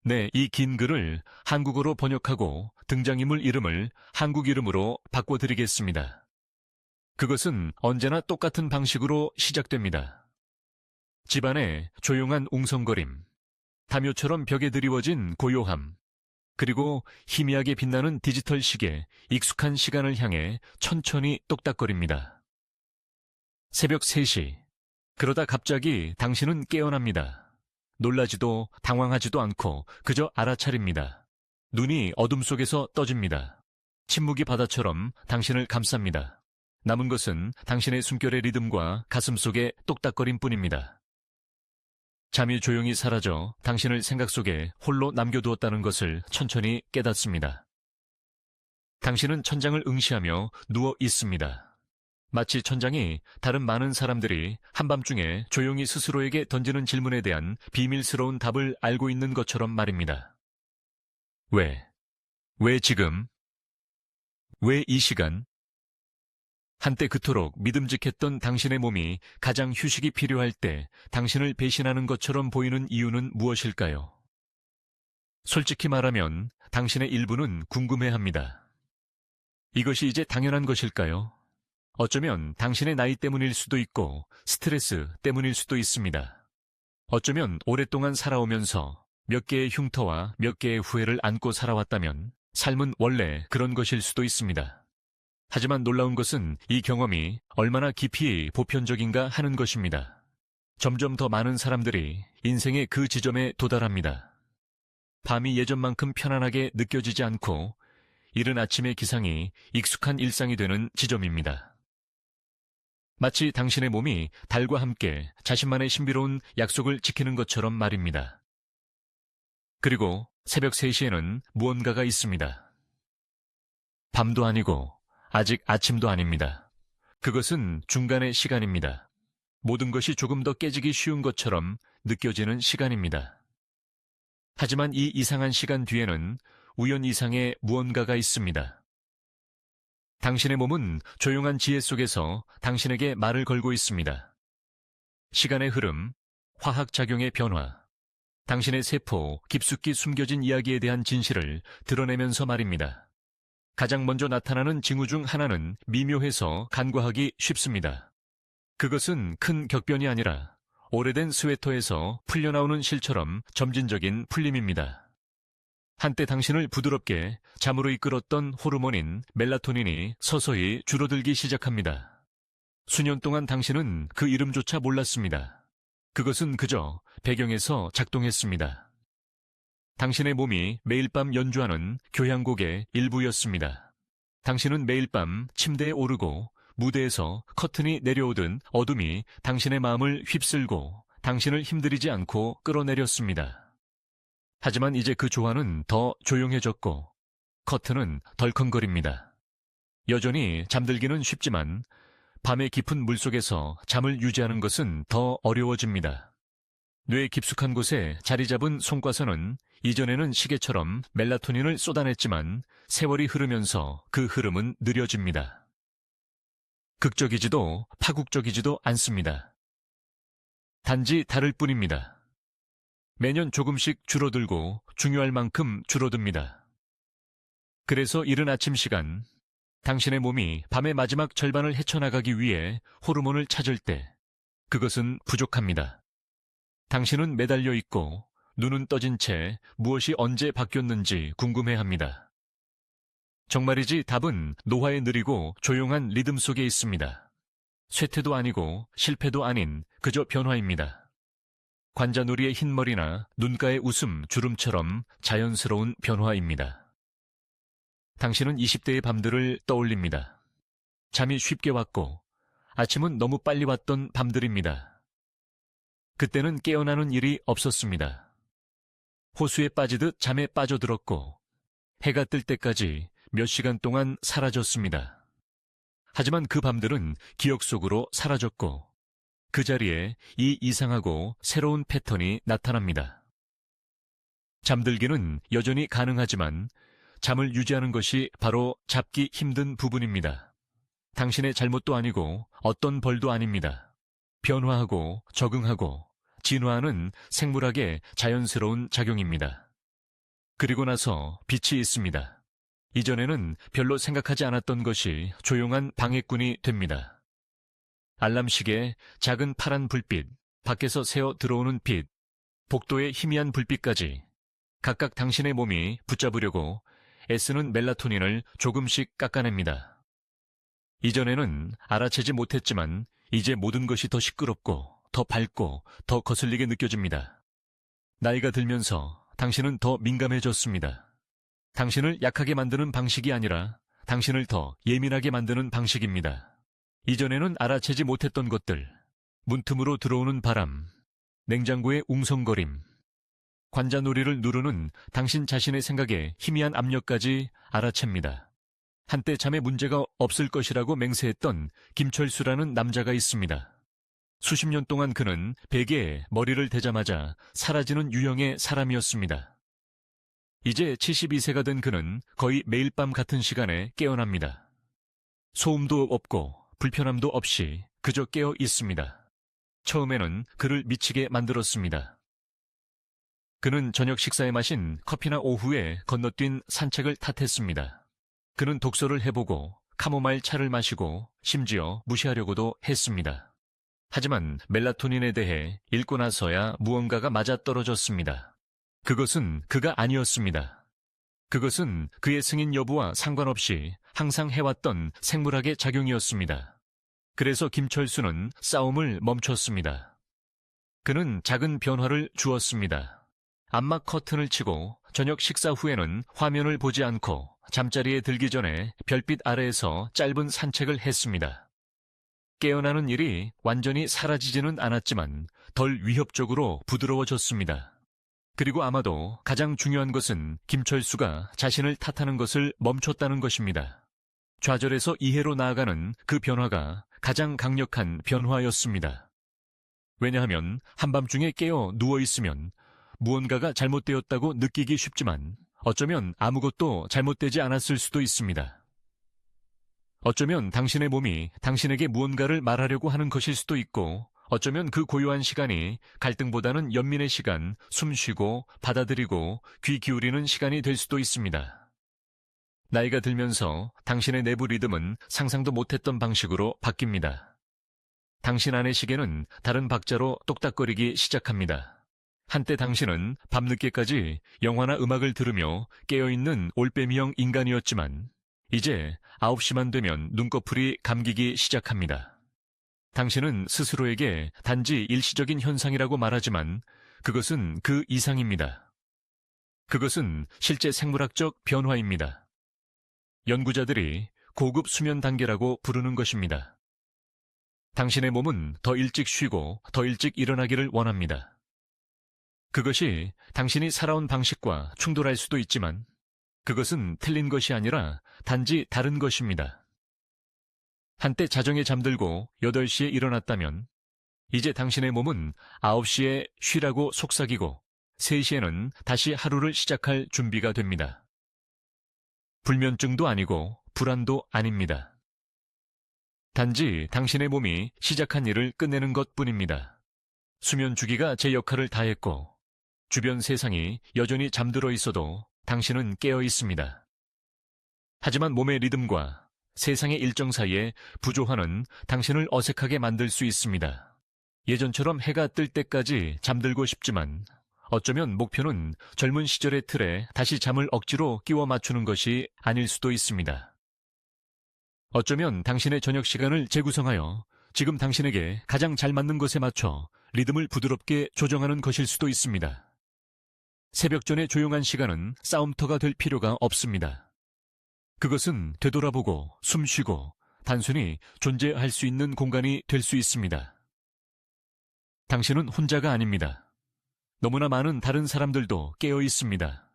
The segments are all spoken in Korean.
네, 이 긴 글을 한국어로 번역하고 등장인물 이름을 한국 이름으로 바꿔드리겠습니다. 그것은 언제나 똑같은 방식으로 시작됩니다. 집안의 조용한 웅성거림, 담요처럼 벽에 드리워진 고요함, 그리고 희미하게 빛나는 디지털 시계, 익숙한 시간을 향해 천천히 똑딱거립니다. 새벽 3시. 그러다 갑자기 당신은 깨어납니다. 놀라지도 당황하지도 않고 그저 알아차립니다. 눈이 어둠 속에서 떠집니다. 침묵이 바다처럼 당신을 감쌉니다. 남은 것은 당신의 숨결의 리듬과 가슴 속의 똑딱거림뿐입니다. 잠이 조용히 사라져 당신을 생각 속에 홀로 남겨두었다는 것을 천천히 깨닫습니다. 당신은 천장을 응시하며 누워 있습니다. 마치 천장이 다른 많은 사람들이 한밤중에 조용히 스스로에게 던지는 질문에 대한 비밀스러운 답을 알고 있는 것처럼 말입니다. 왜? 왜 지금? 왜 이 시간? 한때 그토록 믿음직했던 당신의 몸이 가장 휴식이 필요할 때 당신을 배신하는 것처럼 보이는 이유는 무엇일까요? 솔직히 말하면 당신의 일부는 궁금해합니다. 이것이 이제 당연한 것일까요? 어쩌면 당신의 나이 때문일 수도 있고 스트레스 때문일 수도 있습니다. 어쩌면 오랫동안 살아오면서 몇 개의 흉터와 몇 개의 후회를 안고 살아왔다면 삶은 원래 그런 것일 수도 있습니다. 하지만 놀라운 것은 이 경험이 얼마나 깊이 보편적인가 하는 것입니다. 점점 더 많은 사람들이 인생의 그 지점에 도달합니다. 밤이 예전만큼 편안하게 느껴지지 않고 이른 아침의 기상이 익숙한 일상이 되는 지점입니다. 마치 당신의 몸이 달과 함께 자신만의 신비로운 약속을 지키는 것처럼 말입니다. 그리고 새벽 3시에는 무언가가 있습니다. 밤도 아니고 아직 아침도 아닙니다. 그것은 중간의 시간입니다. 모든 것이 조금 더 깨지기 쉬운 것처럼 느껴지는 시간입니다. 하지만 이 이상한 시간 뒤에는 우연 이상의 무언가가 있습니다. 당신의 몸은 조용한 지혜 속에서 당신에게 말을 걸고 있습니다. 시간의 흐름, 화학작용의 변화, 당신의 세포 깊숙이 숨겨진 이야기에 대한 진실을 드러내면서 말입니다. 가장 먼저 나타나는 징후 중 하나는 미묘해서 간과하기 쉽습니다. 그것은 큰 격변이 아니라 오래된 스웨터에서 풀려나오는 실처럼 점진적인 풀림입니다. 한때 당신을 부드럽게 잠으로 이끌었던 호르몬인 멜라토닌이 서서히 줄어들기 시작합니다. 수년 동안 당신은 그 이름조차 몰랐습니다. 그것은 그저 배경에서 작동했습니다. 당신의 몸이 매일 밤 연주하는 교향곡의 일부였습니다. 당신은 매일 밤 침대에 오르고 무대에서 커튼이 내려오듯 어둠이 당신의 마음을 휩쓸고 당신을 힘들이지 않고 끌어내렸습니다. 하지만 이제 그 조화는 더 조용해졌고 커튼은 덜컹거립니다. 여전히 잠들기는 쉽지만 밤의 깊은 물속에서 잠을 유지하는 것은 더 어려워집니다. 뇌 깊숙한 곳에 자리 잡은 송과선은 이전에는 시계처럼 멜라토닌을 쏟아냈지만 세월이 흐르면서 그 흐름은 느려집니다. 극적이지도 파국적이지도 않습니다. 단지 다를 뿐입니다. 매년 조금씩 줄어들고 중요할 만큼 줄어듭니다. 그래서 이른 아침 시간, 당신의 몸이 밤의 마지막 절반을 헤쳐나가기 위해 호르몬을 찾을 때 그것은 부족합니다. 당신은 매달려 있고 눈은 떠진 채 무엇이 언제 바뀌었는지 궁금해합니다. 정말이지 답은 노화의 느리고 조용한 리듬 속에 있습니다. 쇠퇴도 아니고 실패도 아닌 그저 변화입니다. 관자놀이의 흰머리나 눈가의 웃음 주름처럼 자연스러운 변화입니다. 당신은 20대의 밤들을 떠올립니다. 잠이 쉽게 왔고 아침은 너무 빨리 왔던 밤들입니다. 그때는 깨어나는 일이 없었습니다. 호수에 빠지듯 잠에 빠져들었고 해가 뜰 때까지 몇 시간 동안 사라졌습니다. 하지만 그 밤들은 기억 속으로 사라졌고 그 자리에 이 이상하고 새로운 패턴이 나타납니다. 잠들기는 여전히 가능하지만 잠을 유지하는 것이 바로 잡기 힘든 부분입니다. 당신의 잘못도 아니고 어떤 벌도 아닙니다. 변화하고 적응하고 진화하는 생물학의 자연스러운 작용입니다. 그리고 나서 빛이 있습니다. 이전에는 별로 생각하지 않았던 것이 조용한 방해꾼이 됩니다. 알람시계, 작은 파란 불빛, 밖에서 새어 들어오는 빛, 복도의 희미한 불빛까지 각각 당신의 몸이 붙잡으려고 애쓰는 멜라토닌을 조금씩 깎아냅니다. 이전에는 알아채지 못했지만 이제 모든 것이 더 시끄럽고 더 밝고 더 거슬리게 느껴집니다. 나이가 들면서 당신은 더 민감해졌습니다. 당신을 약하게 만드는 방식이 아니라 당신을 더 예민하게 만드는 방식입니다. 이전에는 알아채지 못했던 것들, 문틈으로 들어오는 바람, 냉장고의 웅성거림, 관자놀이를 누르는 당신 자신의 생각에 희미한 압력까지 알아챕니다. 한때 잠에 문제가 없을 것이라고 맹세했던 김철수라는 남자가 있습니다. 수십 년 동안 그는 베개에 머리를 대자마자 사라지는 유형의 사람이었습니다. 이제 72세가 된 그는 거의 매일 밤 같은 시간에 깨어납니다. 소음도 없고 불편함도 없이 그저 깨어 있습니다. 처음에는 그를 미치게 만들었습니다. 그는 저녁 식사에 마신 커피나 오후에 건너뛴 산책을 탓했습니다. 그는 독서를 해보고 카모마일 차를 마시고 심지어 무시하려고도 했습니다. 하지만 멜라토닌에 대해 읽고 나서야 무언가가 맞아떨어졌습니다. 그것은 그가 아니었습니다. 그것은 그의 승인 여부와 상관없이 항상 해왔던 생물학의 작용이었습니다. 그래서 김철수는 싸움을 멈췄습니다. 그는 작은 변화를 주었습니다. 암막 커튼을 치고 저녁 식사 후에는 화면을 보지 않고 잠자리에 들기 전에 별빛 아래에서 짧은 산책을 했습니다. 깨어나는 일이 완전히 사라지지는 않았지만 덜 위협적으로 부드러워졌습니다. 그리고 아마도 가장 중요한 것은 김철수가 자신을 탓하는 것을 멈췄다는 것입니다. 좌절에서 이해로 나아가는 그 변화가 가장 강력한 변화였습니다. 왜냐하면 한밤중에 깨어 누워있으면 무언가가 잘못되었다고 느끼기 쉽지만 어쩌면 아무것도 잘못되지 않았을 수도 있습니다. 어쩌면 당신의 몸이 당신에게 무언가를 말하려고 하는 것일 수도 있고 어쩌면 그 고요한 시간이 갈등보다는 연민의 시간, 숨 쉬고 받아들이고 귀 기울이는 시간이 될 수도 있습니다. 나이가 들면서 당신의 내부 리듬은 상상도 못했던 방식으로 바뀝니다. 당신 안의 시계는 다른 박자로 똑딱거리기 시작합니다. 한때 당신은 밤늦게까지 영화나 음악을 들으며 깨어있는 올빼미형 인간이었지만 이제 9시만 되면 눈꺼풀이 감기기 시작합니다. 당신은 스스로에게 단지 일시적인 현상이라고 말하지만 그것은 그 이상입니다. 그것은 실제 생물학적 변화입니다. 연구자들이 고급 수면 단계라고 부르는 것입니다. 당신의 몸은 더 일찍 쉬고 더 일찍 일어나기를 원합니다. 그것이 당신이 살아온 방식과 충돌할 수도 있지만 그것은 틀린 것이 아니라 단지 다른 것입니다. 한때 자정에 잠들고 8시에 일어났다면 이제 당신의 몸은 9시에 쉬라고 속삭이고 3시에는 다시 하루를 시작할 준비가 됩니다. 불면증도 아니고 불안도 아닙니다. 단지 당신의 몸이 시작한 일을 끝내는 것뿐입니다. 수면 주기가 제 역할을 다했고 주변 세상이 여전히 잠들어 있어도 당신은 깨어 있습니다. 하지만 몸의 리듬과 세상의 일정 사이에 부조화는 당신을 어색하게 만들 수 있습니다. 예전처럼 해가 뜰 때까지 잠들고 싶지만 어쩌면 목표는 젊은 시절의 틀에 다시 잠을 억지로 끼워 맞추는 것이 아닐 수도 있습니다. 어쩌면 당신의 저녁 시간을 재구성하여 지금 당신에게 가장 잘 맞는 것에 맞춰 리듬을 부드럽게 조정하는 것일 수도 있습니다. 새벽 전의 조용한 시간은 싸움터가 될 필요가 없습니다. 그것은 되돌아보고 숨쉬고 단순히 존재할 수 있는 공간이 될 수 있습니다. 당신은 혼자가 아닙니다. 너무나 많은 다른 사람들도 깨어 있습니다.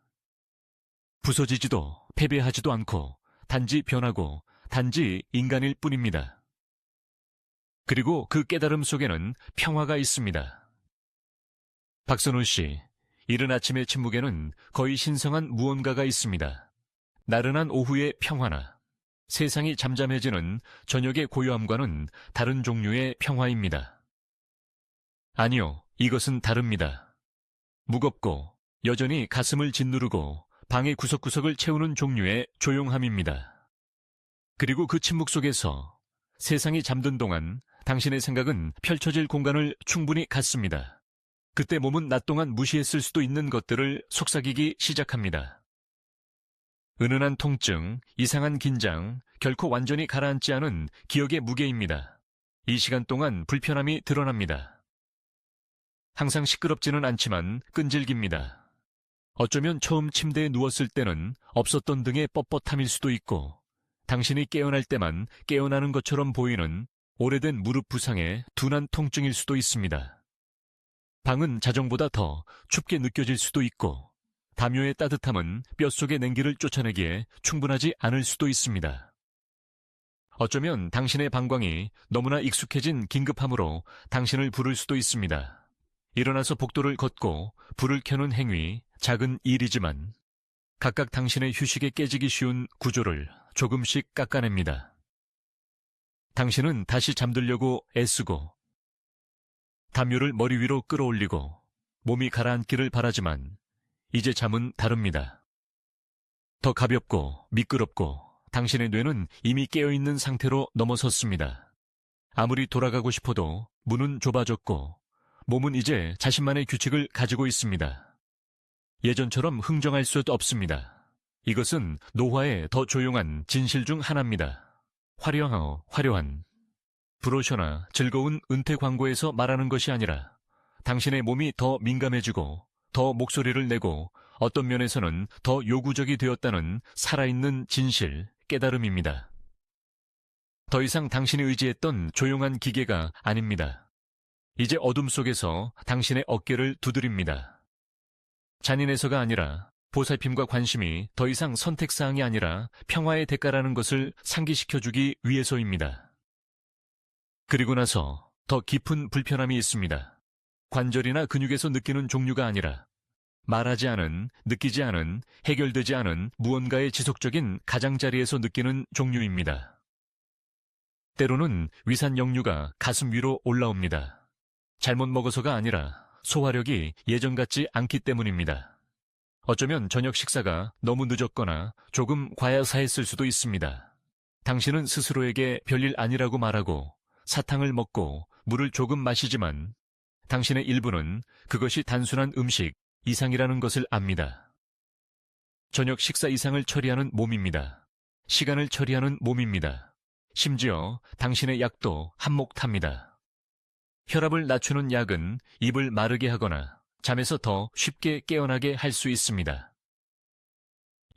부서지지도 패배하지도 않고 단지 변하고 단지 인간일 뿐입니다. 그리고 그 깨달음 속에는 평화가 있습니다. 박선우 씨, 이른 아침의 침묵에는 거의 신성한 무언가가 있습니다. 나른한 오후의 평화나 세상이 잠잠해지는 저녁의 고요함과는 다른 종류의 평화입니다. 아니요, 이것은 다릅니다. 무겁고 여전히 가슴을 짓누르고 방의 구석구석을 채우는 종류의 조용함입니다. 그리고 그 침묵 속에서 세상이 잠든 동안 당신의 생각은 펼쳐질 공간을 충분히 갖습니다. 그때 몸은 낮 동안 무시했을 수도 있는 것들을 속삭이기 시작합니다. 은은한 통증, 이상한 긴장, 결코 완전히 가라앉지 않은 기억의 무게입니다. 이 시간 동안 불편함이 드러납니다. 항상 시끄럽지는 않지만 끈질깁니다. 어쩌면 처음 침대에 누웠을 때는 없었던 등의 뻣뻣함일 수도 있고, 당신이 깨어날 때만 깨어나는 것처럼 보이는 오래된 무릎 부상의 둔한 통증일 수도 있습니다. 방은 자정보다 더 춥게 느껴질 수도 있고, 담요의 따뜻함은 뼛속의 냉기를 쫓아내기에 충분하지 않을 수도 있습니다. 어쩌면 당신의 방광이 너무나 익숙해진 긴급함으로 당신을 부를 수도 있습니다. 일어나서 복도를 걷고 불을 켜는 행위, 작은 일이지만 각각 당신의 휴식에 깨지기 쉬운 구조를 조금씩 깎아냅니다. 당신은 다시 잠들려고 애쓰고 담요를 머리 위로 끌어올리고 몸이 가라앉기를 바라지만 이제 잠은 다릅니다. 더 가볍고 미끄럽고 당신의 뇌는 이미 깨어있는 상태로 넘어섰습니다. 아무리 돌아가고 싶어도 문은 좁아졌고 몸은 이제 자신만의 규칙을 가지고 있습니다. 예전처럼 흥정할 수 없습니다. 이것은 노화의 더 조용한 진실 중 하나입니다. 화려한 브로셔나 즐거운 은퇴 광고에서 말하는 것이 아니라 당신의 몸이 더 민감해지고 더 목소리를 내고 어떤 면에서는 더 요구적이 되었다는 살아있는 진실, 깨달음입니다. 더 이상 당신이 의지했던 조용한 기계가 아닙니다. 이제 어둠 속에서 당신의 어깨를 두드립니다. 잔인해서가 아니라 보살핌과 관심이 더 이상 선택사항이 아니라 평화의 대가라는 것을 상기시켜주기 위해서입니다. 그리고 나서 더 깊은 불편함이 있습니다. 관절이나 근육에서 느끼는 종류가 아니라 말하지 않은, 느끼지 않은, 해결되지 않은 무언가의 지속적인 가장자리에서 느끼는 종류입니다. 때로는 위산 역류가 가슴 위로 올라옵니다. 잘못 먹어서가 아니라 소화력이 예전 같지 않기 때문입니다. 어쩌면 저녁 식사가 너무 늦었거나 조금 과야사했을 수도 있습니다. 당신은 스스로에게 별일 아니라고 말하고 사탕을 먹고 물을 조금 마시지만 당신의 일부는 그것이 단순한 음식 이상이라는 것을 압니다. 저녁 식사 이상을 처리하는 몸입니다. 시간을 처리하는 몸입니다. 심지어 당신의 약도 한몫 탑니다. 혈압을 낮추는 약은 입을 마르게 하거나 잠에서 더 쉽게 깨어나게 할 수 있습니다.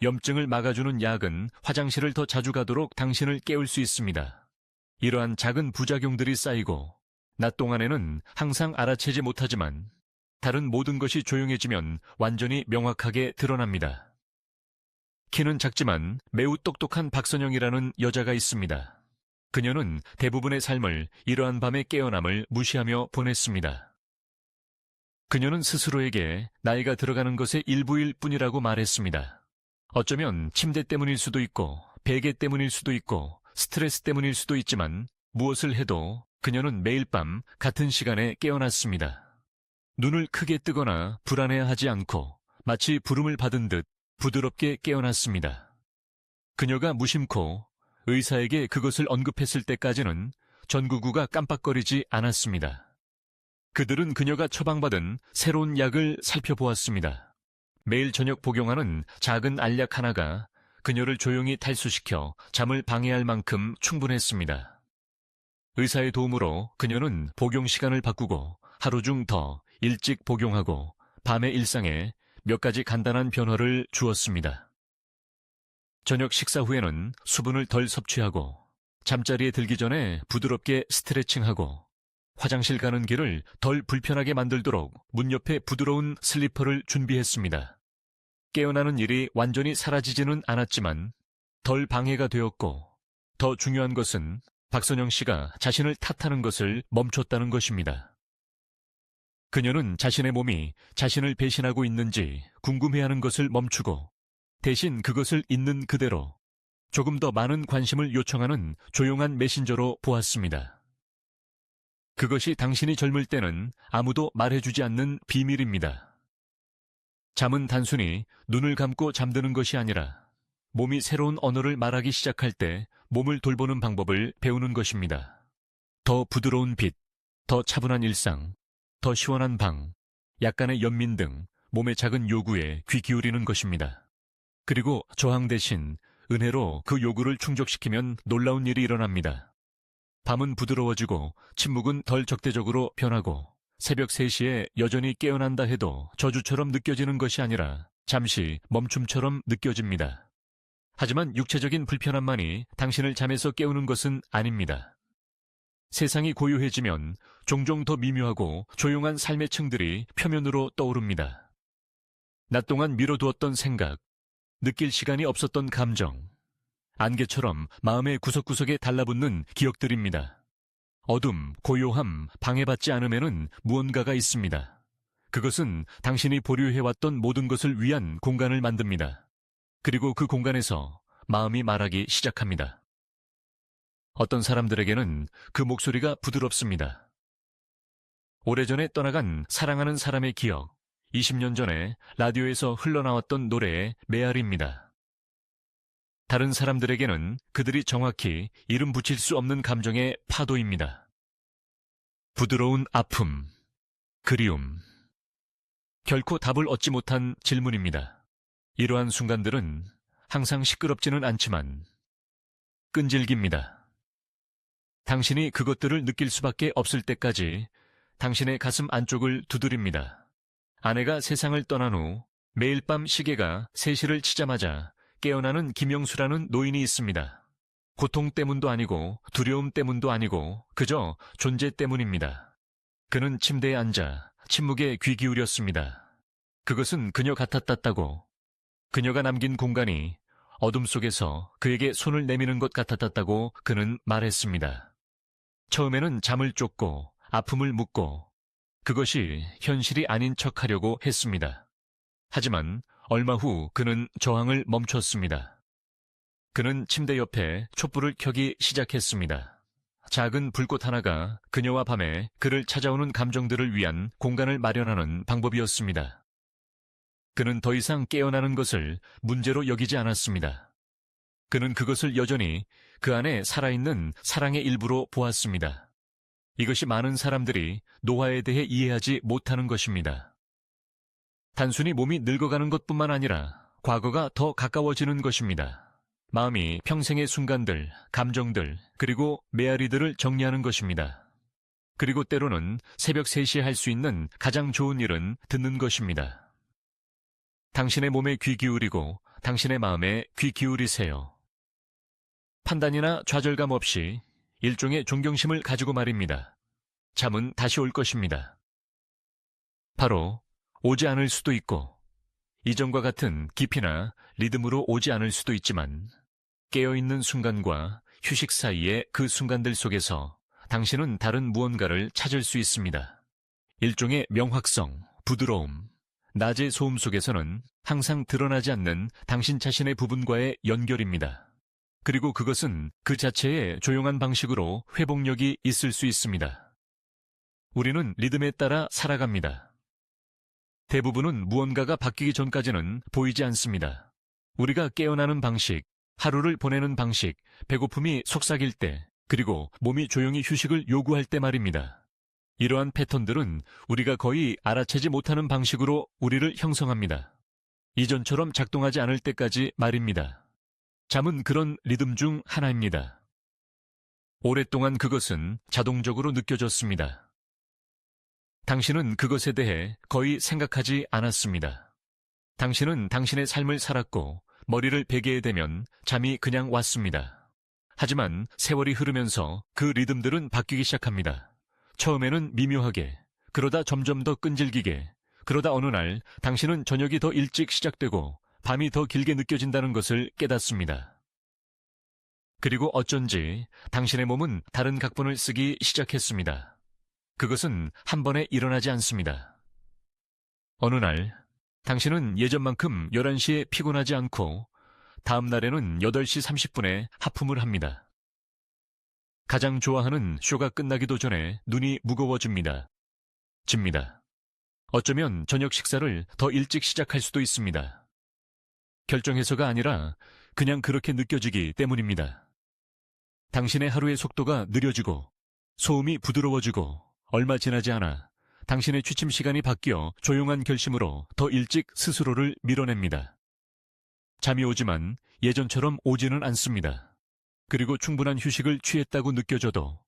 염증을 막아주는 약은 화장실을 더 자주 가도록 당신을 깨울 수 있습니다. 이러한 작은 부작용들이 쌓이고 낮 동안에는 항상 알아채지 못하지만 다른 모든 것이 조용해지면 완전히 명확하게 드러납니다. 키는 작지만 매우 똑똑한 박선영이라는 여자가 있습니다. 그녀는 대부분의 삶을 이러한 밤의 깨어남을 무시하며 보냈습니다. 그녀는 스스로에게 나이가 들어가는 것의 일부일 뿐이라고 말했습니다. 어쩌면 침대 때문일 수도 있고 베개 때문일 수도 있고 스트레스 때문일 수도 있지만 무엇을 해도 그녀는 매일 밤 같은 시간에 깨어났습니다. 눈을 크게 뜨거나 불안해하지 않고 마치 부름을 받은 듯 부드럽게 깨어났습니다. 그녀가 무심코 의사에게 그것을 언급했을 때까지는 전구구가 깜빡거리지 않았습니다. 그들은 그녀가 처방받은 새로운 약을 살펴보았습니다. 매일 저녁 복용하는 작은 알약 하나가 그녀를 조용히 탈수시켜 잠을 방해할 만큼 충분했습니다. 의사의 도움으로 그녀는 복용 시간을 바꾸고 하루 중 더 일찍 복용하고 밤의 일상에 몇 가지 간단한 변화를 주었습니다. 저녁 식사 후에는 수분을 덜 섭취하고 잠자리에 들기 전에 부드럽게 스트레칭하고 화장실 가는 길을 덜 불편하게 만들도록 문 옆에 부드러운 슬리퍼를 준비했습니다. 깨어나는 일이 완전히 사라지지는 않았지만 덜 방해가 되었고 더 중요한 것은 박선영 씨가 자신을 탓하는 것을 멈췄다는 것입니다. 그녀는 자신의 몸이 자신을 배신하고 있는지 궁금해하는 것을 멈추고 대신 그것을 있는 그대로 조금 더 많은 관심을 요청하는 조용한 메신저로 보았습니다. 그것이 당신이 젊을 때는 아무도 말해주지 않는 비밀입니다. 잠은 단순히 눈을 감고 잠드는 것이 아니라 몸이 새로운 언어를 말하기 시작할 때 몸을 돌보는 방법을 배우는 것입니다. 더 부드러운 빛, 더 차분한 일상, 더 시원한 방, 약간의 연민 등 몸의 작은 요구에 귀 기울이는 것입니다. 그리고 저항 대신 은혜로 그 요구를 충족시키면 놀라운 일이 일어납니다. 밤은 부드러워지고 침묵은 덜 적대적으로 변하고 새벽 3시에 여전히 깨어난다 해도 저주처럼 느껴지는 것이 아니라 잠시 멈춤처럼 느껴집니다. 하지만 육체적인 불편함만이 당신을 잠에서 깨우는 것은 아닙니다. 세상이 고요해지면 종종 더 미묘하고 조용한 삶의 층들이 표면으로 떠오릅니다. 낮 동안 미뤄두었던 생각, 느낄 시간이 없었던 감정, 안개처럼 마음의 구석구석에 달라붙는 기억들입니다. 어둠, 고요함, 방해받지 않음에는 무언가가 있습니다. 그것은 당신이 보류해왔던 모든 것을 위한 공간을 만듭니다. 그리고 그 공간에서 마음이 말하기 시작합니다. 어떤 사람들에게는 그 목소리가 부드럽습니다. 오래전에 떠나간 사랑하는 사람의 기억, 20년 전에 라디오에서 흘러나왔던 노래의 메아리입니다. 다른 사람들에게는 그들이 정확히 이름 붙일 수 없는 감정의 파도입니다. 부드러운 아픔, 그리움. 결코 답을 얻지 못한 질문입니다. 이러한 순간들은 항상 시끄럽지는 않지만 끈질깁니다. 당신이 그것들을 느낄 수밖에 없을 때까지 당신의 가슴 안쪽을 두드립니다. 아내가 세상을 떠난 후 매일 밤 시계가 3시를 치자마자 깨어나는 김영수라는 노인이 있습니다. 고통 때문도 아니고 두려움 때문도 아니고 그저 존재 때문입니다. 그는 침대에 앉아 침묵에 귀 기울였습니다. 그것은 그녀 같았다고. 그녀가 남긴 공간이 어둠 속에서 그에게 손을 내미는 것 같았다고 그는 말했습니다. 처음에는 잠을 쫓고 아픔을 묻고 그것이 현실이 아닌 척하려고 했습니다. 하지만 얼마 후 그는 저항을 멈췄습니다. 그는 침대 옆에 촛불을 켜기 시작했습니다. 작은 불꽃 하나가 그녀와 밤에 그를 찾아오는 감정들을 위한 공간을 마련하는 방법이었습니다. 그는 더 이상 깨어나는 것을 문제로 여기지 않았습니다. 그는 그것을 여전히 그 안에 살아있는 사랑의 일부로 보았습니다. 이것이 많은 사람들이 노화에 대해 이해하지 못하는 것입니다. 단순히 몸이 늙어가는 것뿐만 아니라 과거가 더 가까워지는 것입니다. 마음이 평생의 순간들, 감정들, 그리고 메아리들을 정리하는 것입니다. 그리고 때로는 새벽 3시에 할 수 있는 가장 좋은 일은 듣는 것입니다. 당신의 몸에 귀 기울이고 당신의 마음에 귀 기울이세요. 판단이나 좌절감 없이 일종의 존경심을 가지고 말입니다. 잠은 다시 올 것입니다. 바로 오지 않을 수도 있고 이전과 같은 깊이나 리듬으로 오지 않을 수도 있지만 깨어있는 순간과 휴식 사이의 그 순간들 속에서 당신은 다른 무언가를 찾을 수 있습니다. 일종의 명확성, 부드러움, 낮의 소음 속에서는 항상 드러나지 않는 당신 자신의 부분과의 연결입니다. 그리고 그것은 그 자체의 조용한 방식으로 회복력이 있을 수 있습니다. 우리는 리듬에 따라 살아갑니다. 대부분은 무언가가 바뀌기 전까지는 보이지 않습니다. 우리가 깨어나는 방식, 하루를 보내는 방식, 배고픔이 속삭일 때, 그리고 몸이 조용히 휴식을 요구할 때 말입니다. 이러한 패턴들은 우리가 거의 알아채지 못하는 방식으로 우리를 형성합니다. 이전처럼 작동하지 않을 때까지 말입니다. 잠은 그런 리듬 중 하나입니다. 오랫동안 그것은 자동적으로 느껴졌습니다. 당신은 그것에 대해 거의 생각하지 않았습니다. 당신은 당신의 삶을 살았고 머리를 베게 되면 잠이 그냥 왔습니다. 하지만 세월이 흐르면서 그 리듬들은 바뀌기 시작합니다. 처음에는 미묘하게, 그러다 점점 더 끈질기게, 그러다 어느 날 당신은 저녁이 더 일찍 시작되고 밤이 더 길게 느껴진다는 것을 깨닫습니다. 그리고 어쩐지 당신의 몸은 다른 각본을 쓰기 시작했습니다. 그것은 한 번에 일어나지 않습니다. 어느 날 당신은 예전만큼 11시에 피곤하지 않고 다음 날에는 8시 30분에 하품을 합니다. 가장 좋아하는 쇼가 끝나기도 전에 눈이 무거워집니다. 집니다. 어쩌면 저녁 식사를 더 일찍 시작할 수도 있습니다. 결정해서가 아니라 그냥 그렇게 느껴지기 때문입니다. 당신의 하루의 속도가 느려지고 소음이 부드러워지고 얼마 지나지 않아 당신의 취침 시간이 바뀌어 조용한 결심으로 더 일찍 스스로를 밀어냅니다. 잠이 오지만 예전처럼 오지는 않습니다. 그리고 충분한 휴식을 취했다고 느껴져도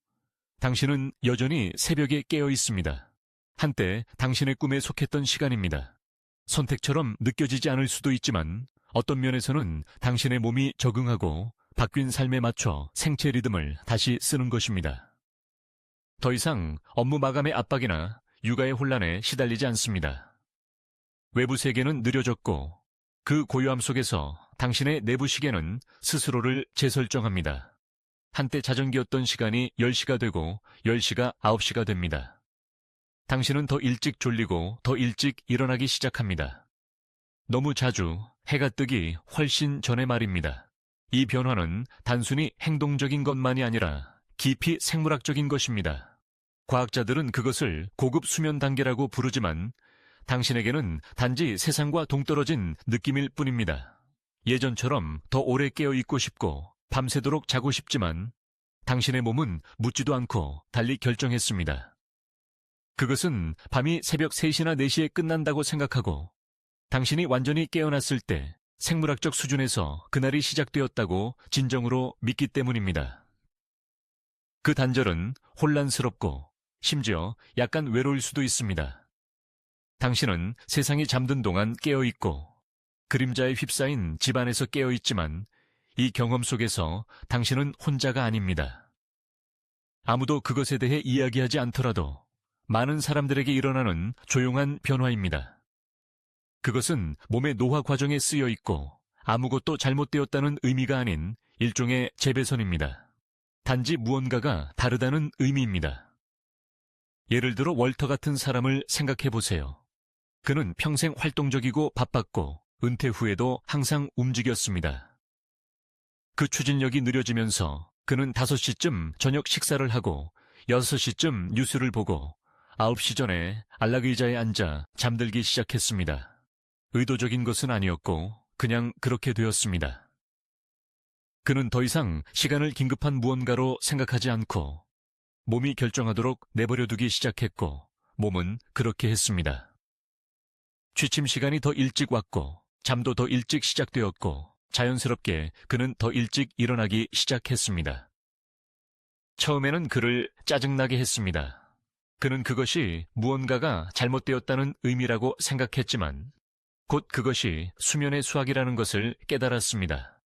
당신은 여전히 새벽에 깨어 있습니다. 한때 당신의 꿈에 속했던 시간입니다. 선택처럼 느껴지지 않을 수도 있지만 어떤 면에서는 당신의 몸이 적응하고 바뀐 삶에 맞춰 생체 리듬을 다시 쓰는 것입니다. 더 이상 업무 마감의 압박이나 육아의 혼란에 시달리지 않습니다. 외부 세계는 느려졌고 그 고요함 속에서 당신의 내부 시계는 스스로를 재설정합니다. 한때 자전기였던 시간이 10시가 되고 10시가 9시가 됩니다. 당신은 더 일찍 졸리고 더 일찍 일어나기 시작합니다. 너무 자주 해가 뜨기 훨씬 전의 말입니다. 이 변화는 단순히 행동적인 것만이 아니라 깊이 생물학적인 것입니다. 과학자들은 그것을 고급 수면 단계라고 부르지만 당신에게는 단지 세상과 동떨어진 느낌일 뿐입니다. 예전처럼 더 오래 깨어 있고 싶고 밤새도록 자고 싶지만 당신의 몸은 묻지도 않고 달리 결정했습니다. 그것은 밤이 새벽 3시나 4시에 끝난다고 생각하고 당신이 완전히 깨어났을 때 생물학적 수준에서 그날이 시작되었다고 진정으로 믿기 때문입니다. 그 단절은 혼란스럽고 심지어 약간 외로울 수도 있습니다. 당신은 세상이 잠든 동안 깨어있고 그림자에 휩싸인 집안에서 깨어있지만 이 경험 속에서 당신은 혼자가 아닙니다. 아무도 그것에 대해 이야기하지 않더라도 많은 사람들에게 일어나는 조용한 변화입니다. 그것은 몸의 노화 과정에 쓰여 있고 아무것도 잘못되었다는 의미가 아닌 일종의 재배선입니다. 단지 무언가가 다르다는 의미입니다. 예를 들어 월터 같은 사람을 생각해 보세요. 그는 평생 활동적이고 바빴고 은퇴 후에도 항상 움직였습니다. 그 추진력이 느려지면서 그는 5시쯤 저녁 식사를 하고 6시쯤 뉴스를 보고 9시 전에 안락의자에 앉아 잠들기 시작했습니다. 의도적인 것은 아니었고 그냥 그렇게 되었습니다. 그는 더 이상 시간을 긴급한 무언가로 생각하지 않고 몸이 결정하도록 내버려두기 시작했고 몸은 그렇게 했습니다. 취침 시간이 더 일찍 왔고 잠도 더 일찍 시작되었고 자연스럽게 그는 더 일찍 일어나기 시작했습니다. 처음에는 그를 짜증나게 했습니다. 그는 그것이 무언가가 잘못되었다는 의미라고 생각했지만 곧 그것이 수면의 수학이라는 것을 깨달았습니다.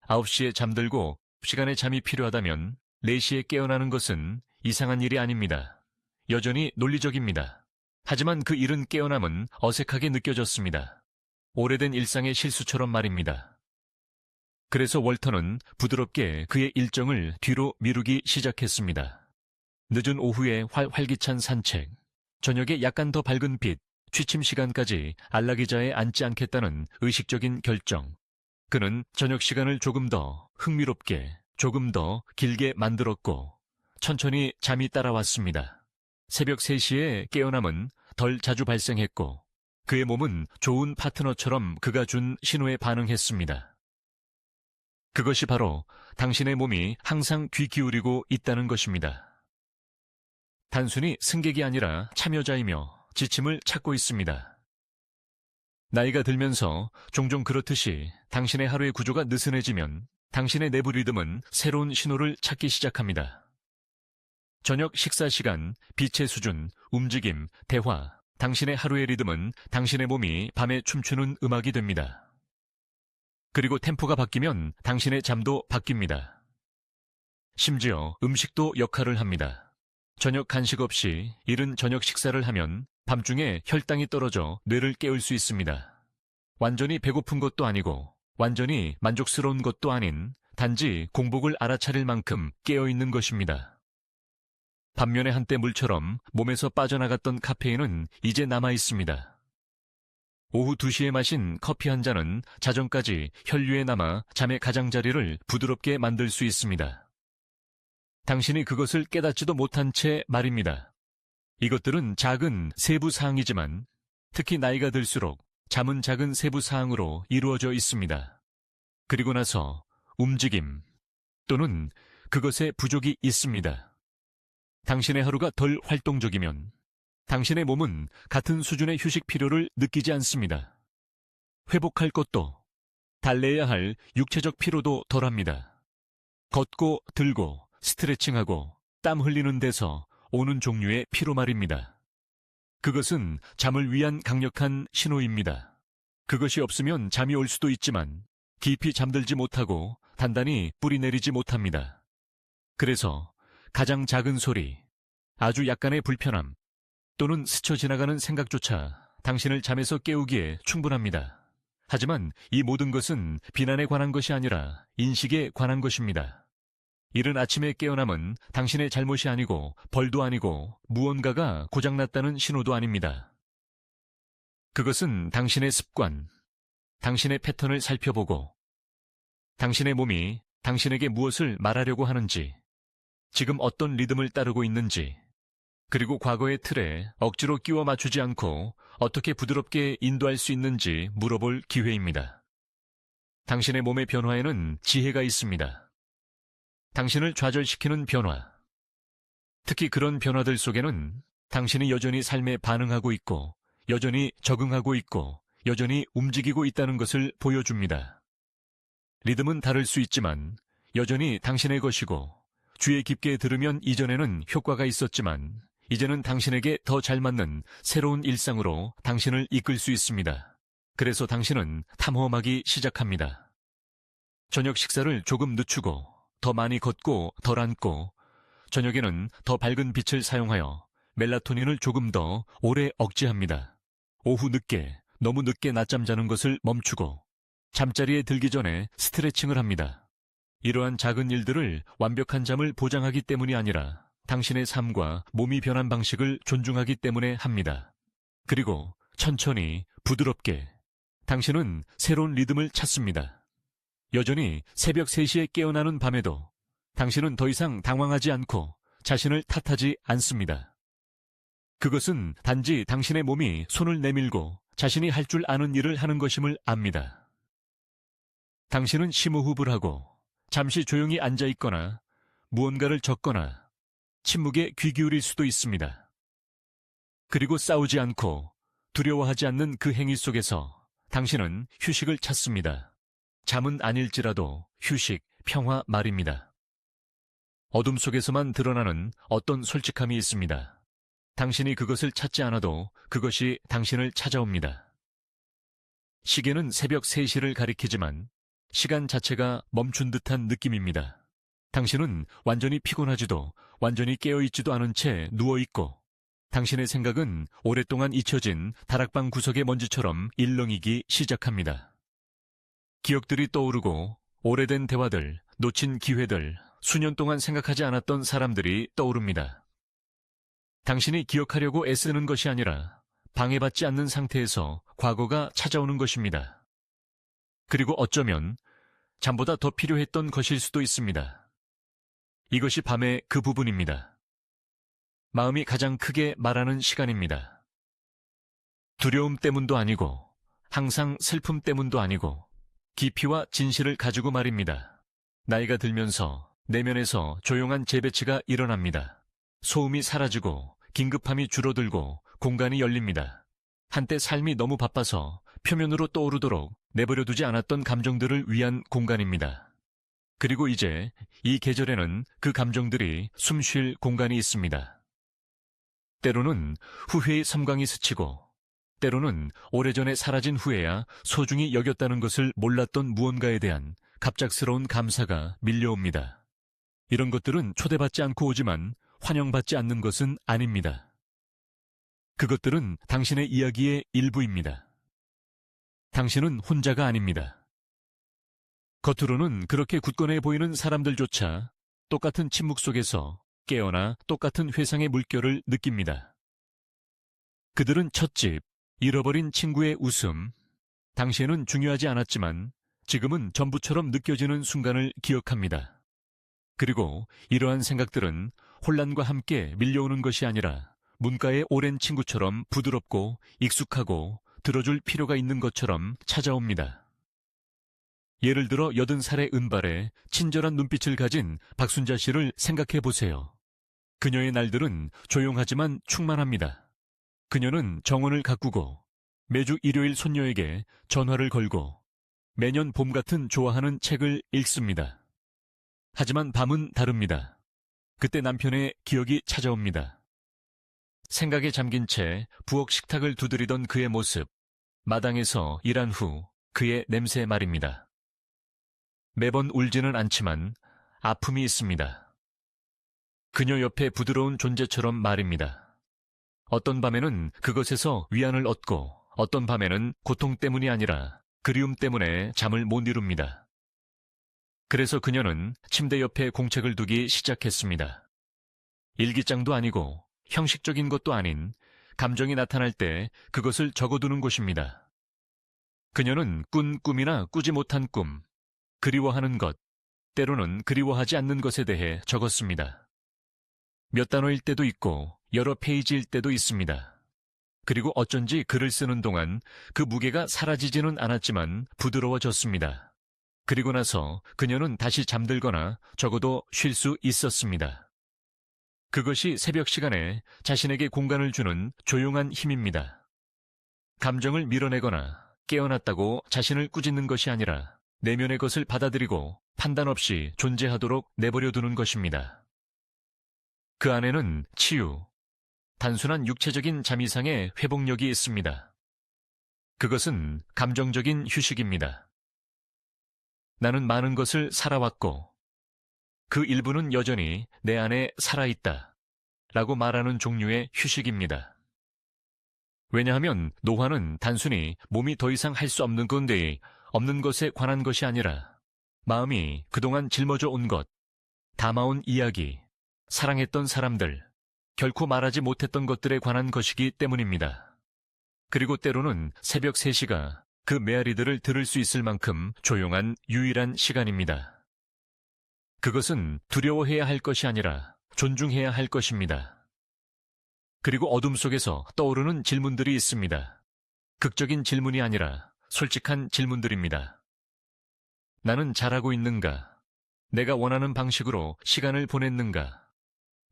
9시에 잠들고 시간에 잠이 필요하다면 4시에 깨어나는 것은 이상한 일이 아닙니다. 여전히 논리적입니다. 하지만 그 이른 깨어남은 어색하게 느껴졌습니다. 오래된 일상의 실수처럼 말입니다. 그래서 월터는 부드럽게 그의 일정을 뒤로 미루기 시작했습니다. 늦은 오후에 활기찬 산책, 저녁에 약간 더 밝은 빛, 취침 시간까지 안락의자에 앉지 않겠다는 의식적인 결정. 그는 저녁 시간을 조금 더 흥미롭게, 조금 더 길게 만들었고 천천히 잠이 따라왔습니다. 새벽 3시에 깨어남은 덜 자주 발생했고 그의 몸은 좋은 파트너처럼 그가 준 신호에 반응했습니다. 그것이 바로 당신의 몸이 항상 귀 기울이고 있다는 것입니다. 단순히 승객이 아니라 참여자이며 지침을 찾고 있습니다. 나이가 들면서 종종 그렇듯이 당신의 하루의 구조가 느슨해지면 당신의 내부 리듬은 새로운 신호를 찾기 시작합니다. 저녁 식사 시간, 빛의 수준, 움직임, 대화, 당신의 하루의 리듬은 당신의 몸이 밤에 춤추는 음악이 됩니다. 그리고 템포가 바뀌면 당신의 잠도 바뀝니다. 심지어 음식도 역할을 합니다. 저녁 간식 없이 이른 저녁 식사를 하면 밤중에 혈당이 떨어져 뇌를 깨울 수 있습니다. 완전히 배고픈 것도 아니고 완전히 만족스러운 것도 아닌 단지 공복을 알아차릴 만큼 깨어있는 것입니다. 반면에 한때 물처럼 몸에서 빠져나갔던 카페인은 이제 남아있습니다. 오후 2시에 마신 커피 한 잔은 자정까지 혈류에 남아 잠의 가장자리를 부드럽게 만들 수 있습니다. 당신이 그것을 깨닫지도 못한 채 말입니다. 이것들은 작은 세부 사항이지만 특히 나이가 들수록 잠은 작은 세부 사항으로 이루어져 있습니다. 그리고 나서 움직임 또는 그것의 부족이 있습니다. 당신의 하루가 덜 활동적이면 당신의 몸은 같은 수준의 휴식 필요를 느끼지 않습니다. 회복할 것도 달래야 할 육체적 피로도 덜합니다. 걷고 들고 스트레칭하고 땀 흘리는 데서 오는 종류의 피로 말입니다. 그것은 잠을 위한 강력한 신호입니다. 그것이 없으면 잠이 올 수도 있지만 깊이 잠들지 못하고 단단히 뿌리내리지 못합니다. 그래서 가장 작은 소리, 아주 약간의 불편함 또는 스쳐 지나가는 생각조차 당신을 잠에서 깨우기에 충분합니다. 하지만 이 모든 것은 비난에 관한 것이 아니라 인식에 관한 것입니다. 이른 아침에 깨어남은 당신의 잘못이 아니고 벌도 아니고 무언가가 고장났다는 신호도 아닙니다. 그것은 당신의 습관, 당신의 패턴을 살펴보고 당신의 몸이 당신에게 무엇을 말하려고 하는지, 지금 어떤 리듬을 따르고 있는지, 그리고 과거의 틀에 억지로 끼워 맞추지 않고 어떻게 부드럽게 인도할 수 있는지 물어볼 기회입니다. 당신의 몸의 변화에는 지혜가 있습니다. 당신을 좌절시키는 변화, 특히 그런 변화들 속에는 당신이 여전히 삶에 반응하고 있고 여전히 적응하고 있고 여전히 움직이고 있다는 것을 보여줍니다. 리듬은 다를 수 있지만 여전히 당신의 것이고 주의 깊게 들으면 이전에는 효과가 있었지만 이제는 당신에게 더 잘 맞는 새로운 일상으로 당신을 이끌 수 있습니다. 그래서 당신은 탐험하기 시작합니다. 저녁 식사를 조금 늦추고 더 많이 걷고 덜 앉고 저녁에는 더 밝은 빛을 사용하여 멜라토닌을 조금 더 오래 억제합니다. 오후 늦게, 너무 늦게 낮잠 자는 것을 멈추고 잠자리에 들기 전에 스트레칭을 합니다. 이러한 작은 일들을 완벽한 잠을 보장하기 때문이 아니라 당신의 삶과 몸이 변한 방식을 존중하기 때문에 합니다. 그리고 천천히, 부드럽게 당신은 새로운 리듬을 찾습니다. 여전히 새벽 3시에 깨어나는 밤에도 당신은 더 이상 당황하지 않고 자신을 탓하지 않습니다. 그것은 단지 당신의 몸이 손을 내밀고 자신이 할 줄 아는 일을 하는 것임을 압니다. 당신은 심호흡을 하고 잠시 조용히 앉아 있거나 무언가를 적거나 침묵에 귀 기울일 수도 있습니다. 그리고 싸우지 않고 두려워하지 않는 그 행위 속에서 당신은 휴식을 찾습니다. 잠은 아닐지라도 휴식, 평화 말입니다. 어둠 속에서만 드러나는 어떤 솔직함이 있습니다. 당신이 그것을 찾지 않아도 그것이 당신을 찾아옵니다. 시계는 새벽 3시를 가리키지만 시간 자체가 멈춘 듯한 느낌입니다. 당신은 완전히 피곤하지도 완전히 깨어있지도 않은 채 누워있고 당신의 생각은 오랫동안 잊혀진 다락방 구석의 먼지처럼 일렁이기 시작합니다. 기억들이 떠오르고 오래된 대화들, 놓친 기회들, 수년 동안 생각하지 않았던 사람들이 떠오릅니다. 당신이 기억하려고 애쓰는 것이 아니라 방해받지 않는 상태에서 과거가 찾아오는 것입니다. 그리고 어쩌면 잠보다 더 필요했던 것일 수도 있습니다. 이것이 밤의 그 부분입니다. 마음이 가장 크게 말하는 시간입니다. 두려움 때문도 아니고 항상 슬픔 때문도 아니고 깊이와 진실을 가지고 말입니다. 나이가 들면서 내면에서 조용한 재배치가 일어납니다. 소음이 사라지고 긴급함이 줄어들고 공간이 열립니다. 한때 삶이 너무 바빠서 표면으로 떠오르도록 내버려두지 않았던 감정들을 위한 공간입니다. 그리고 이제 이 계절에는 그 감정들이 숨 쉴 공간이 있습니다. 때로는 후회의 섬광이 스치고 때로는 오래전에 사라진 후에야 소중히 여겼다는 것을 몰랐던 무언가에 대한 갑작스러운 감사가 밀려옵니다. 이런 것들은 초대받지 않고 오지만 환영받지 않는 것은 아닙니다. 그것들은 당신의 이야기의 일부입니다. 당신은 혼자가 아닙니다. 겉으로는 그렇게 굳건해 보이는 사람들조차 똑같은 침묵 속에서 깨어나 똑같은 회상의 물결을 느낍니다. 그들은 첫집, 잃어버린 친구의 웃음, 당시에는 중요하지 않았지만 지금은 전부처럼 느껴지는 순간을 기억합니다. 그리고 이러한 생각들은 혼란과 함께 밀려오는 것이 아니라 문과의 오랜 친구처럼 부드럽고 익숙하고 들어줄 필요가 있는 것처럼 찾아옵니다. 예를 들어 80살의 은발에 친절한 눈빛을 가진 박순자 씨를 생각해 보세요. 그녀의 날들은 조용하지만 충만합니다. 그녀는 정원을 가꾸고 매주 일요일 손녀에게 전화를 걸고 매년 봄 같은 좋아하는 책을 읽습니다. 하지만 밤은 다릅니다. 그때 남편의 기억이 찾아옵니다. 생각에 잠긴 채 부엌 식탁을 두드리던 그의 모습, 마당에서 일한 후 그의 냄새 말입니다. 매번 울지는 않지만 아픔이 있습니다. 그녀 옆에 부드러운 존재처럼 말입니다. 어떤 밤에는 그것에서 위안을 얻고 어떤 밤에는 고통 때문이 아니라 그리움 때문에 잠을 못 이룹니다. 그래서 그녀는 침대 옆에 공책을 두기 시작했습니다. 일기장도 아니고 형식적인 것도 아닌 감정이 나타날 때 그것을 적어두는 곳입니다. 그녀는 꾼 꿈이나 꾸지 못한 꿈, 그리워하는 것, 때로는 그리워하지 않는 것에 대해 적었습니다. 몇 단어일 때도 있고 여러 페이지일 때도 있습니다. 그리고 어쩐지 글을 쓰는 동안 그 무게가 사라지지는 않았지만 부드러워졌습니다. 그리고 나서 그녀는 다시 잠들거나 적어도 쉴 수 있었습니다. 그것이 새벽 시간에 자신에게 공간을 주는 조용한 힘입니다. 감정을 밀어내거나 깨어났다고 자신을 꾸짖는 것이 아니라 내면의 것을 받아들이고 판단 없이 존재하도록 내버려 두는 것입니다. 그 안에는 치유, 단순한 육체적인 잠 이상의 회복력이 있습니다. 그것은 감정적인 휴식입니다. 나는 많은 것을 살아왔고 그 일부는 여전히 내 안에 살아있다 라고 말하는 종류의 휴식입니다. 왜냐하면 노화는 단순히 몸이 더 이상 할 수 없는 건데 없는 것에 관한 것이 아니라 마음이 그동안 짊어져 온 것, 담아온 이야기, 사랑했던 사람들, 결코 말하지 못했던 것들에 관한 것이기 때문입니다. 그리고 때로는 새벽 3시가 그 메아리들을 들을 수 있을 만큼 조용한 유일한 시간입니다. 그것은 두려워해야 할 것이 아니라 존중해야 할 것입니다. 그리고 어둠 속에서 떠오르는 질문들이 있습니다. 극적인 질문이 아니라 솔직한 질문들입니다. 나는 잘하고 있는가? 내가 원하는 방식으로 시간을 보냈는가?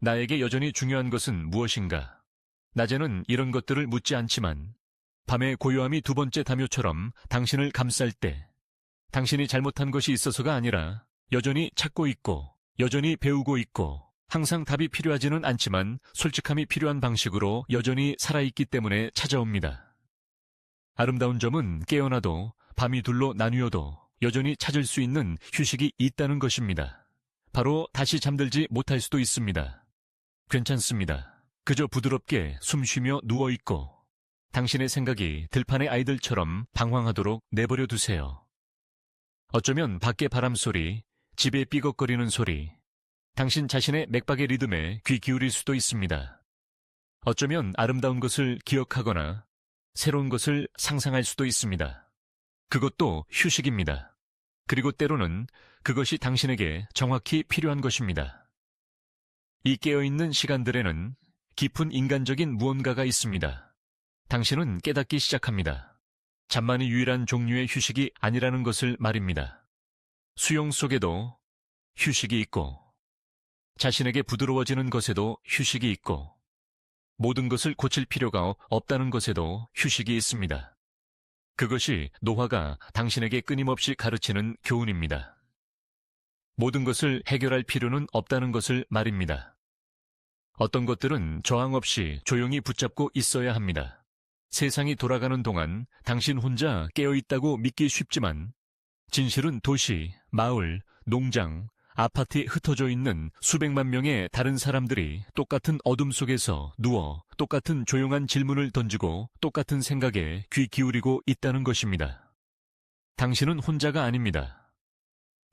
나에게 여전히 중요한 것은 무엇인가? 낮에는 이런 것들을 묻지 않지만 밤의 고요함이 두 번째 담요처럼 당신을 감쌀 때 당신이 잘못한 것이 있어서가 아니라 여전히 찾고 있고 여전히 배우고 있고 항상 답이 필요하지는 않지만 솔직함이 필요한 방식으로 여전히 살아있기 때문에 찾아옵니다. 아름다운 점은 깨어나도 밤이 둘로 나뉘어도 여전히 찾을 수 있는 휴식이 있다는 것입니다. 바로 다시 잠들지 못할 수도 있습니다. 괜찮습니다. 그저 부드럽게 숨 쉬며 누워있고 당신의 생각이 들판의 아이들처럼 방황하도록 내버려 두세요. 어쩌면 밖의 바람소리, 집의 삐걱거리는 소리, 당신 자신의 맥박의 리듬에 귀 기울일 수도 있습니다. 어쩌면 아름다운 것을 기억하거나 새로운 것을 상상할 수도 있습니다. 그것도 휴식입니다. 그리고 때로는 그것이 당신에게 정확히 필요한 것입니다. 이 깨어있는 시간들에는 깊은 인간적인 무언가가 있습니다. 당신은 깨닫기 시작합니다. 잠만이 유일한 종류의 휴식이 아니라는 것을 말입니다. 수용 속에도 휴식이 있고 자신에게 부드러워지는 것에도 휴식이 있고 모든 것을 고칠 필요가 없다는 것에도 휴식이 있습니다. 그것이 노화가 당신에게 끊임없이 가르치는 교훈입니다. 모든 것을 해결할 필요는 없다는 것을 말입니다. 어떤 것들은 저항 없이 조용히 붙잡고 있어야 합니다. 세상이 돌아가는 동안 당신 혼자 깨어있다고 믿기 쉽지만 진실은 도시, 마을, 농장, 아파트에 흩어져 있는 수백만 명의 다른 사람들이 똑같은 어둠 속에서 누워 똑같은 조용한 질문을 던지고 똑같은 생각에 귀 기울이고 있다는 것입니다. 당신은 혼자가 아닙니다.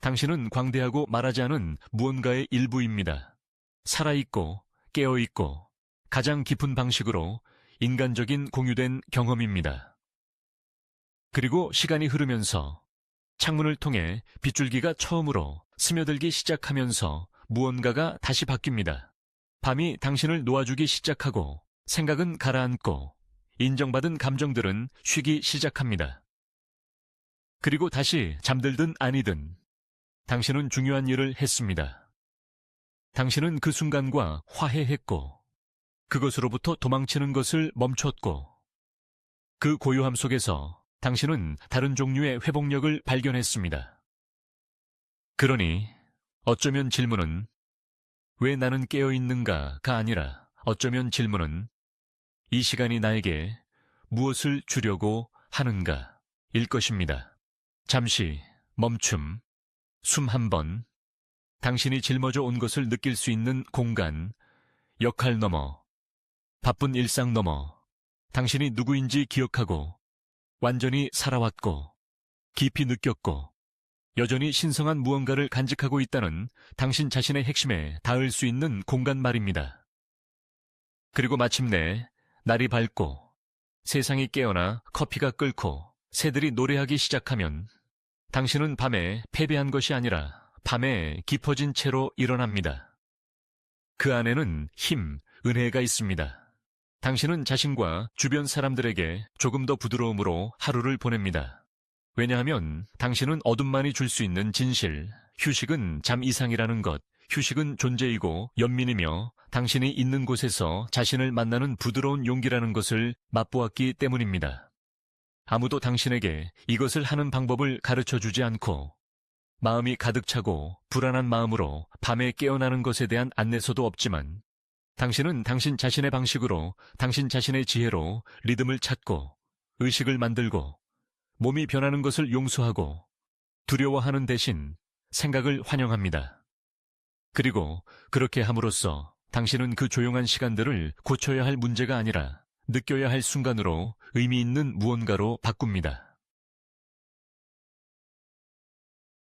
당신은 광대하고 말하지 않은 무언가의 일부입니다. 살아있고 깨어있고 가장 깊은 방식으로 인간적인 공유된 경험입니다. 그리고 시간이 흐르면서 창문을 통해 빗줄기가 처음으로 스며들기 시작하면서 무언가가 다시 바뀝니다. 밤이 당신을 놓아주기 시작하고 생각은 가라앉고 인정받은 감정들은 쉬기 시작합니다. 그리고 다시 잠들든 아니든 당신은 중요한 일을 했습니다. 당신은 그 순간과 화해했고 그것으로부터 도망치는 것을 멈췄고 그 고요함 속에서 당신은 다른 종류의 회복력을 발견했습니다. 그러니 어쩌면 질문은 왜 나는 깨어있는가가 아니라 어쩌면 질문은 이 시간이 나에게 무엇을 주려고 하는가일 것입니다. 잠시 멈춤, 숨 한 번, 당신이 짊어져 온 것을 느낄 수 있는 공간, 역할 너머, 바쁜 일상 너머, 당신이 누구인지 기억하고 완전히 살아왔고 깊이 느꼈고 여전히 신성한 무언가를 간직하고 있다는 당신 자신의 핵심에 닿을 수 있는 공간 말입니다. 그리고 마침내 날이 밝고 세상이 깨어나 커피가 끓고 새들이 노래하기 시작하면 당신은 밤에 패배한 것이 아니라 밤에 깊어진 채로 일어납니다. 그 안에는 힘, 은혜가 있습니다. 당신은 자신과 주변 사람들에게 조금 더 부드러움으로 하루를 보냅니다. 왜냐하면 당신은 어둠만이 줄 수 있는 진실, 휴식은 잠 이상이라는 것, 휴식은 존재이고 연민이며 당신이 있는 곳에서 자신을 만나는 부드러운 용기라는 것을 맛보았기 때문입니다. 아무도 당신에게 이것을 하는 방법을 가르쳐주지 않고 마음이 가득 차고 불안한 마음으로 밤에 깨어나는 것에 대한 안내서도 없지만 당신은 당신 자신의 방식으로 당신 자신의 지혜로 리듬을 찾고 의식을 만들고 몸이 변하는 것을 용서하고 두려워하는 대신 생각을 환영합니다. 그리고 그렇게 함으로써 당신은 그 조용한 시간들을 고쳐야 할 문제가 아니라 느껴야 할 순간으로 의미 있는 무언가로 바꿉니다.